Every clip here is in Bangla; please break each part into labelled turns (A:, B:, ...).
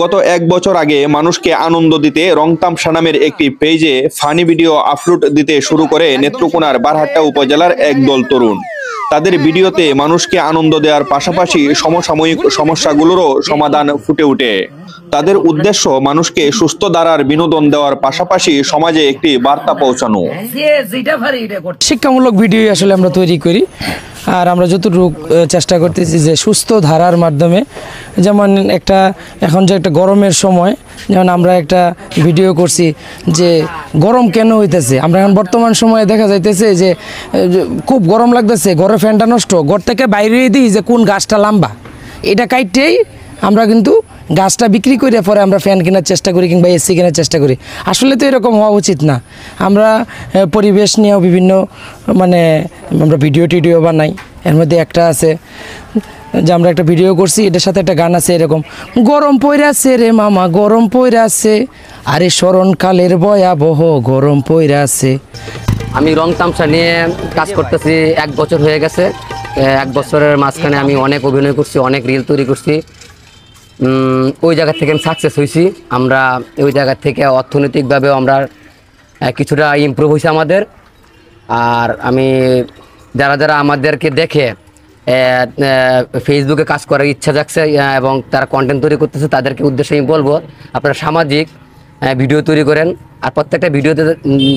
A: গত 1 বছর আগে মানুষকে আনন্দ দিতে রং তামসা নামের একটি পেজে ফানি ভিডিও আপলোড দিতে শুরু করে নেত্রকোনার বারহাট্টা উপজেলার একদল তরুণ। তাদের ভিডিওতে মানুষকে আনন্দ দেওয়ার পাশাপাশি সমসাময়িক সমস্যাগুলোরও সমাধান ফুটে ওঠে। তাদের উদ্দেশ্য মানুষকে সুস্থ ধারার বিনোদন দেওয়ার পাশাপাশি সমাজে একটি বার্তা পৌঁছানো।
B: শিক্ষামূলক ভিডিও আসলে আমরা তৈরি করি, আর আমরা যতটুকু চেষ্টা করতেছি যে সুস্থ ধারার মাধ্যমে, যেমন একটা এখন যে একটা গরমের সময়, যেমন আমরা একটা ভিডিও করছি যে গরম কেন হইতেছে। আমরা এখন বর্তমান সময়ে দেখা যাইতেছে যে খুব গরম লাগতেছে, ঘরের ফ্যানটা নষ্ট, ঘর থেকে বাইরে দিই যে কোন গাছটা লম্বা, এটা কাইটেই আমরা কিন্তু গাছটা বিক্রি করে পরে আমরা ফ্যান কেনার চেষ্টা করি কিংবা এসি কেনার চেষ্টা করি। আসলে তো এরকম হওয়া উচিত না। আমরা পরিবেশ নিয়েও বিভিন্ন আমরা ভিডিও টিডিও বানাই। এর মধ্যে একটা আছে যে আমরা একটা ভিডিও করছি, এটার সাথে একটা গান আছে এরকম, গরম পইরাছে রে মামা গরম পইরাছে, আরে স্মরণকালের ভয়াবহ গরম পইরাছে।
C: আমি রং তামসা নিয়ে কাজ করতেছি 1 বছর হয়ে গেছে। 1 বছরের মাঝখানে আমি অনেক অভিনয় করছি, অনেক রিল তৈরি করছি। ওই জায়গা থেকে আমি সাকসেস হয়েছি। আমরা ওই জায়গা থেকে অর্থনৈতিকভাবেও আমরা কিছুটা ইমপ্রুভ হয়েছে আমাদের। আর আমি যারা আমাদেরকে দেখে ফেসবুকে কাজ করার ইচ্ছা জাগছে এবং তারা কন্টেন্ট তৈরি করতেছে, তাদেরকে উদ্দেশ্যে আমি বলবো আপনারা সামাজিক ভিডিও তৈরি করেন, আর প্রত্যেকটা ভিডিওতে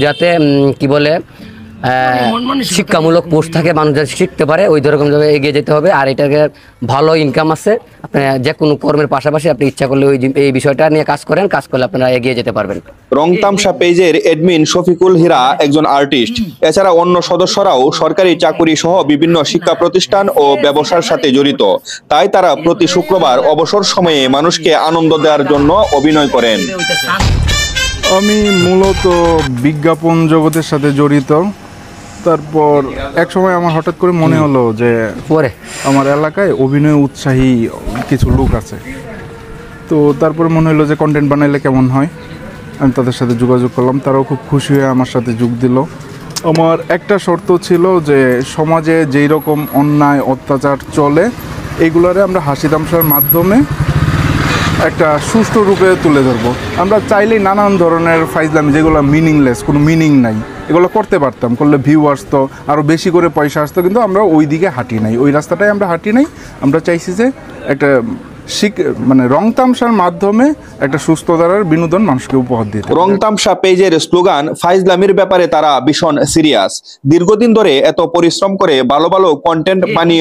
C: যাতে কি বলে শিক্ষামূলক পোস্ট থাকে, মানুষ যাতে শিখতে পারে, ওই রকমভাবে এগিয়ে যেতে হবে। আর এটাকে ভালো ইনকাম আছে, আপনি যে কোনো কর্মের পাশাপাশি আপনি ইচ্ছা করলে এই বিষয়টা নিয়ে কাজ করেন, কাজ করলে আপনারা এগিয়ে যেতে পারবেন।
A: রং তামসা পেজের অ্যাডমিন শফিকুল হীরা একজন আর্টিস্ট। এছাড়া অন্য সদস্যরাও সরকারি চাকুরি সহ বিভিন্ন শিক্ষা প্রতিষ্ঠান ও ব্যবসার সাথে জড়িত। তাই তারা প্রতি শুক্রবার অবসর সময়ে মানুষকে আনন্দ দেওয়ার জন্য অভিনয় করেন।
D: আমি মূলত বিজ্ঞাপন জগতের সাথে জড়িত। তারপর এক সময় আমার হঠাৎ করে মনে হলো যে আমার এলাকায় অভিনয় উৎসাহী কিছু লোক আছে, তো তারপরে মনে হলো যে কন্টেন্ট বানাইলে কেমন হয়। আমি তাদের সাথে যোগাযোগ করলাম, তারাও খুব খুশি হয়ে আমার সাথে যোগ দিল। আমার একটা শর্ত ছিল যে সমাজে যেই রকম অন্যায় অত্যাচার চলে এগুলারে আমরা হাসি তামসার মাধ্যমে একটা সুষ্ঠু রূপে তুলে ধরবো। আমরা চাইলেই নানান ধরনের ফাইজলামি যেগুলো মিনিংলেস, কোনো মিনিং নাই, এগুলো করতে পারতাম, করলে ভিউ আসতো, আরও বেশি করে পয়সা আসতো, কিন্তু আমরা ওই দিকে হাঁটি নাই, ওই রাস্তাটাই আমরা হাঁটি নাই। আমরা চাইছি যে একটা রং তামসার মাধ্যমে একটা সুস্থ ধারার বিনোদন মানুষকে উপহার দিতে।
A: রং তামসা পেজের স্লোগান ফাইজলামির ব্যাপারে তারা ভীষণ সিরিয়াস। দীর্ঘদিন ধরে এত পরিশ্রম করে ভালো ভালো কন্টেন্ট বানিয়ে